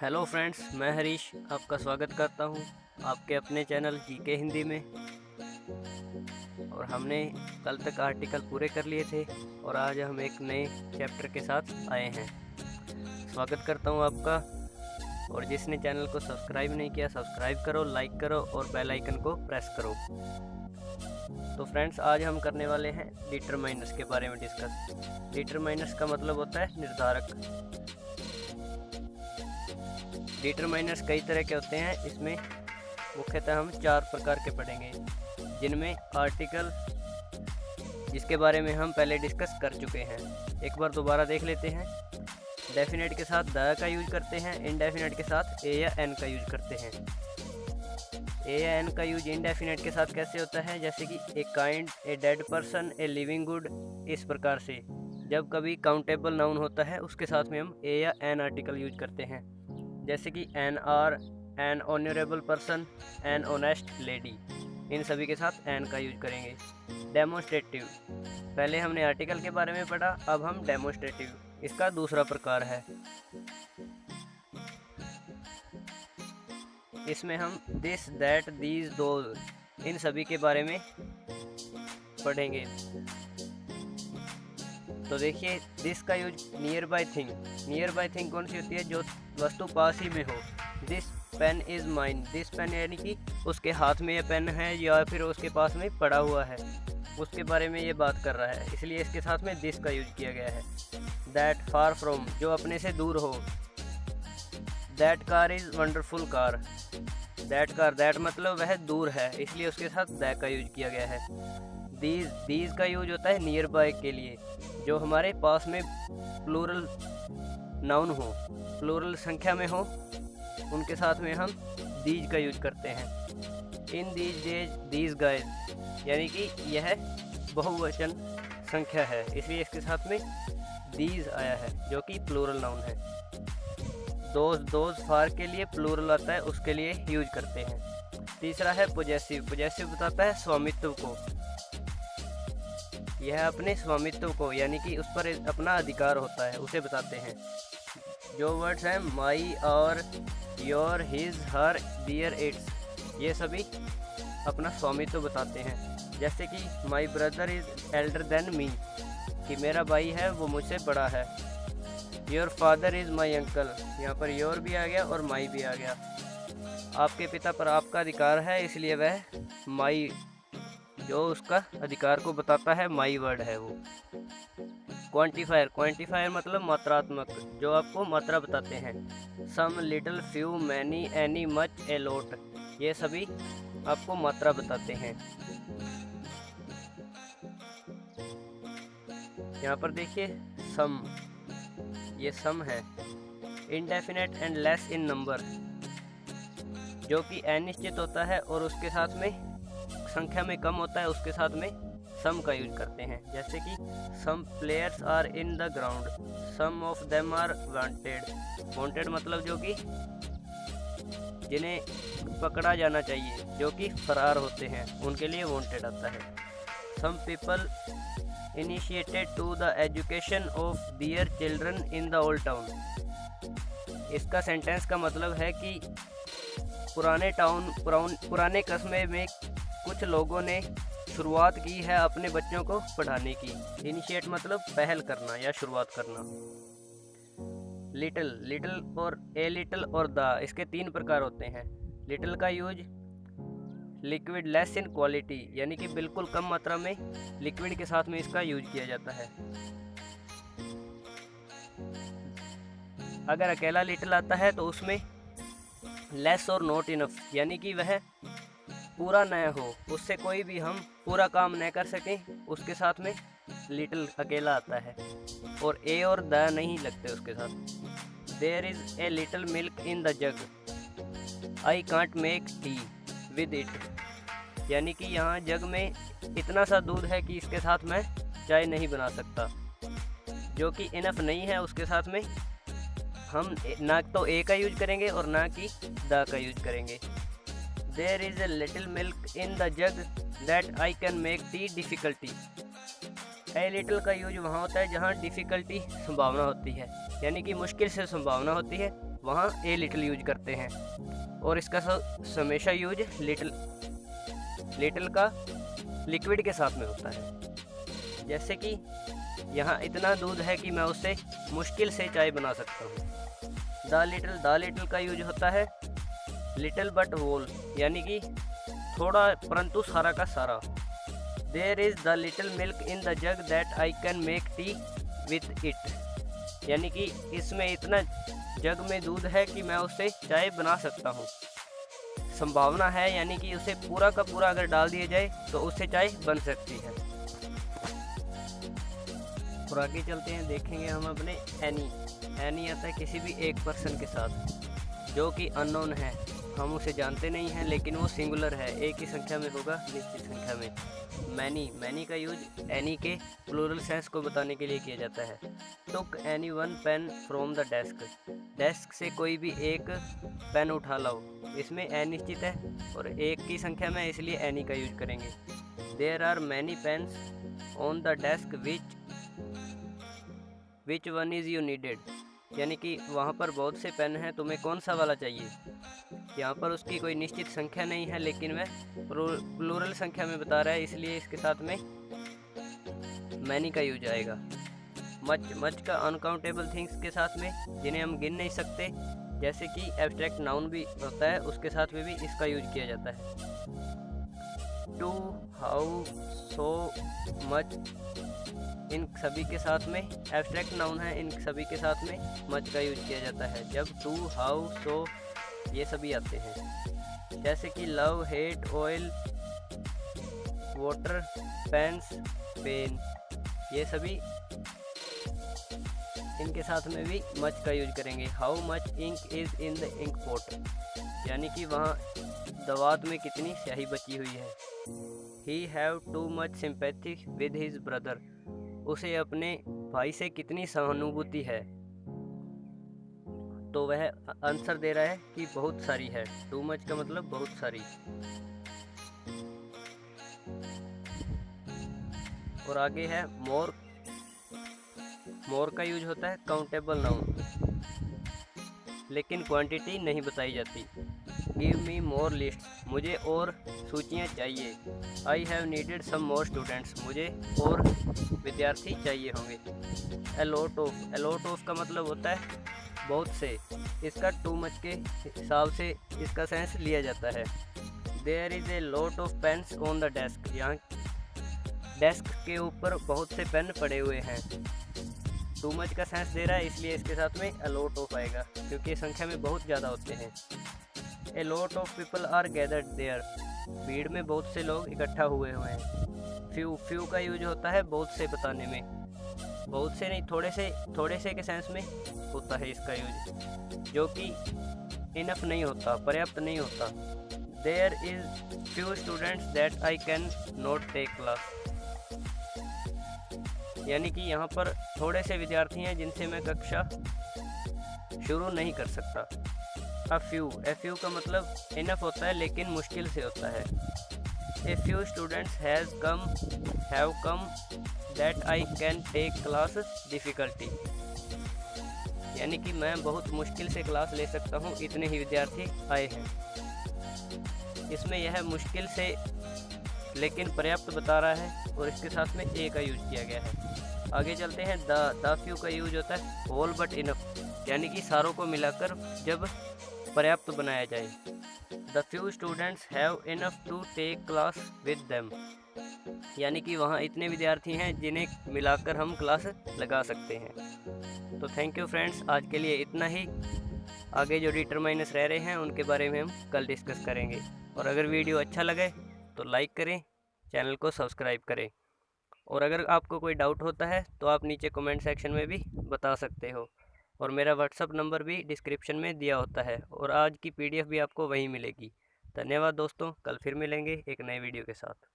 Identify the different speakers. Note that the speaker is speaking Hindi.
Speaker 1: हेलो फ्रेंड्स, मैं हरीश आपका स्वागत करता हूं आपके अपने चैनल जीके हिंदी में। और हमने कल तक आर्टिकल पूरे कर लिए थे और आज हम एक नए चैप्टर के साथ आए हैं। स्वागत करता हूं आपका। और जिसने चैनल को सब्सक्राइब नहीं किया, सब्सक्राइब करो, लाइक करो और बेल आइकन को प्रेस करो। तो फ्रेंड्स, आज हम करने वाले हैं डिटरमाइनर्स के बारे में डिस्कस। डिटरमाइनर्स का मतलब होता है निर्धारक। डिटरमाइनर्स कई तरह के होते हैं। इसमें मुख्यतः हम 4 प्रकार के पढ़ेंगे, जिनमें आर्टिकल, जिसके बारे में हम पहले डिस्कस कर चुके हैं, एक बार दोबारा देख लेते हैं। डेफिनेट के साथ द का यूज करते हैं, इनडेफिनेट के साथ ए या एन का यूज करते हैं। ए या एन का यूज इनडेफिनेट के साथ कैसे होता है? जैसे कि a kind, a dead person, a living good. इस प्रकार से जब कभी काउंटेबल नाउन होता है उसके साथ में हम ए या एन आर्टिकल यूज करते हैं। जैसे कि an hour, an honourable person, an honest lady, इन सभी के साथ एन का यूज करेंगे। डेमोन्स्ट्रेटिव, पहले हमने आर्टिकल के बारे में पढ़ा, अब हम डेमोन्स्ट्रेटिव, इसका दूसरा प्रकार है। इसमें हम दिस, दैट, दीज, दोज, इन सभी के बारे में पढ़ेंगे। तो देखिए, दिस का use near by thing. Near by thing कौन सी होती है? जो वस्तु पास ही में हो। This pen is mine, this pen यानी कि उसके हाथ में ये पेन है या फिर उसके पास में पड़ा हुआ है, उसके बारे में ये बात कर रहा है, इसलिए इसके साथ में दिस का यूज किया गया है। दैट, फार फ्रॉम, जो अपने से दूर हो। That car is wonderful car. That car, that मतलब वह दूर है, इसलिए उसके साथ दैट का यूज किया गया है। दीज, दीज का यूज होता है नियर बाय के लिए, जो हमारे पास में प्लूरल नाउन हो, प्लूरल संख्या में हो, उनके साथ में हम दीज का यूज करते हैं। In these days, these guys, यानी कि यह बहुवचन संख्या है, इसलिए इसके साथ में दीज आया है, जो कि प्लूरल नाउन है। दोज, दोज फार के लिए प्लूरल आता है, उसके लिए यूज करते हैं। तीसरा है पोजेसिव। पोजेसिव बताता है स्वामित्व को, यह अपने स्वामित्व को, यानी कि उस पर अपना अधिकार होता है, उसे बताते हैं। जो वर्ड्स हैं माई और your, his, her, their, its, ये सभी अपना स्वामित्व बताते हैं। जैसे कि my brother is elder than me, कि मेरा भाई है वो मुझसे बड़ा है। Your father is my uncle, यहाँ पर योर भी आ गया और माई भी आ गया। आपके पिता पर आपका अधिकार है, इसलिए वह माई, जो उसका अधिकार को बताता है, माई वर्ड है वो। क्वांटिफायर, क्वांटिफायर मतलब मात्रात्मक, जो आपको मात्रा बताते हैं। Some, little, few, many, any, much, a lot, ये सभी आपको मात्रा बताते हैं। यहाँ पर देखिए सम, ये सम है। Indefinite and less in number, जो कि अनिश्चित होता है और उसके साथ में संख्या में कम होता है, उसके साथ में सम का यूज करते हैं। जैसे कि some players are in the ground, some of them are wanted. Wanted मतलब जो कि जिन्हें पकड़ा जाना चाहिए, जो कि फरार होते हैं, उनके लिए वांटेड आता है। Some people initiated to the education of their children in the old town. इसका सेंटेंस का मतलब है कि पुराने कस्बे में कुछ लोगों ने शुरुआत की है अपने बच्चों को पढ़ाने की। इनिशिएट मतलब पहल करना या शुरुआत करना। लिटिल, लिटिल और ए लिटिल और द, इसके 3 प्रकार होते हैं। लिटिल का use liquid, less in quality, यानी कि बिल्कुल कम मात्रा में लिक्विड के साथ में इसका यूज किया जाता है। अगर अकेला लिटिल आता है तो उसमें लेस और नॉट इनफ, यानी कि वह पूरा न हो, उससे कोई भी हम पूरा काम न कर सकें, उसके साथ में लिटिल अकेला आता है। और ए और द नहीं लगते उसके साथ। There is a little milk in the jug, I can't make tea with it, यानी कि यहाँ जग में इतना सा दूध है कि इसके साथ मैं चाय नहीं बना सकता, जो कि इनफ नहीं है, उसके साथ में हम ना तो ए का यूज करेंगे और ना कि द का यूज करेंगे। There is a little milk in the jug that I can make the difficulty. A little का यूज वहाँ होता है जहाँ डिफ़िकल्टी संभावना होती है, यानी कि मुश्किल से संभावना होती है, वहाँ ए लिटिल यूज करते हैं, और इसका हमेशा यूज लिटिल का लिक्विड के साथ में होता है। जैसे कि यहाँ इतना दूध है कि मैं उससे मुश्किल से चाय बना सकता हूँ। द लिटिल का यूज होता है लिटिल बट होल, यानी कि थोड़ा परंतु सारा का सारा। There is the little milk in the jug that I can make tea with it, यानी कि इसमें इतना जग में दूध है कि मैं उससे चाय बना सकता हूँ। संभावना है, यानी कि उसे पूरा का पूरा अगर डाल दिया जाए तो उससे चाय बन सकती है। और आगे चलते हैं, देखेंगे हम अपने एनी आता है किसी भी एक पर्सन के साथ जो कि अननोन है, हम उसे जानते नहीं हैं, लेकिन वो सिंगुलर है, एक ही संख्या में होगा, निश्चित संख्या में। मैनी का यूज एनी के प्लूरल सेंस को बताने के लिए किया जाता है। Took any one pen from the desk से कोई भी एक पेन उठा लाओ, इसमें एन निश्चित है और एक की संख्या में, इसलिए एनी का यूज करेंगे। There are many pens on the desk which one is you needed, यानी कि वहाँ पर बहुत से पेन हैं, तुम्हें कौन सा वाला चाहिए। यहाँ पर उसकी कोई निश्चित संख्या नहीं है, लेकिन वह प्लूरल संख्या में बता रहा है, इसलिए इसके साथ में मैनी का यूज आएगा। मच का अनकाउंटेबल थिंग्स के साथ में, जिन्हें हम गिन नहीं सकते, जैसे कि एब्स्ट्रैक्ट नाउन भी होता है, उसके साथ में भी इसका यूज किया जाता है। टू, हाउ, सो, मच, इन सभी के साथ में एब्स्ट्रैक्ट नाउन है, इन सभी के साथ में मच का यूज किया जाता है जब टू, हाउ, सो ये सभी आते हैं। जैसे कि love, hate, oil, water, pens, pen, ये सभी इनके साथ में भी मच का यूज करेंगे। How much ink is in the ink pot, यानी कि वहाँ दवात में कितनी स्याही बची हुई है। He have too much sympathy with his brother, उसे अपने भाई से कितनी सहानुभूति है, तो वह आंसर दे रहा है कि बहुत सारी है। टू मच का मतलब बहुत सारी। और आगे है मोर का यूज होता है काउंटेबल नाउन, लेकिन क्वांटिटी नहीं बताई जाती। गिव मी मोर लिस्ट, मुझे और सूचियाँ चाहिए। I have needed some more students, मुझे और विद्यार्थी चाहिए होंगे। ए लॉट ऑफ का मतलब होता है बहुत से, इसका टू मच के हिसाब से इसका सेंस लिया जाता है। There is a lot of pens on the desk, यहाँ डेस्क के ऊपर बहुत से पेन पड़े हुए हैं। टू मच का सेंस दे रहा है, इसलिए इसके साथ में अ लॉट ऑफ आएगा, क्योंकि संख्या में बहुत ज़्यादा होते हैं। A lot of people are gathered there, भीड़ में बहुत से लोग इकट्ठा हुए हैं। फ्यू का यूज होता है बहुत से बताने में, बहुत से नहीं, थोड़े से के सेंस में होता है इसका यूज, जो कि इनफ नहीं होता, पर्याप्त नहीं होता। There is few students that I can not take class, यानी कि यहाँ पर थोड़े से विद्यार्थी हैं जिनसे मैं कक्षा शुरू नहीं कर सकता। अ फ्यू का मतलब इनफ होता है, लेकिन मुश्किल से होता है। A few students have come that I can take class difficulty, यानी कि मैं बहुत मुश्किल से क्लास ले सकता हूँ, इतने ही विद्यार्थी आए हैं। इसमें यह मुश्किल से लेकिन पर्याप्त बता रहा है, और इसके साथ में ए का यूज किया गया है। आगे चलते हैं, द फ्यू का यूज होता है होल बट इनफ, यानी कि सारों को मिलाकर जब पर्याप्त बनाया जाए। The few students have enough to take class with them, यानी कि वहाँ इतने विद्यार्थी हैं जिन्हें मिलाकर हम क्लास लगा सकते हैं। तो थैंक यू फ्रेंड्स, आज के लिए इतना ही। आगे जो डिटरमाइनर्स रह रहे हैं उनके बारे में हम कल डिस्कस करेंगे। और अगर वीडियो अच्छा लगे तो लाइक करें, चैनल को सब्सक्राइब करें, और अगर आपको कोई डाउट होता है तो आप नीचे कमेंट सेक्शन में भी बता सकते हो। और मेरा व्हाट्सअप नंबर भी डिस्क्रिप्शन में दिया होता है, और आज की PDF भी आपको वहीं मिलेगी। धन्यवाद दोस्तों, कल फिर मिलेंगे एक नए वीडियो के साथ।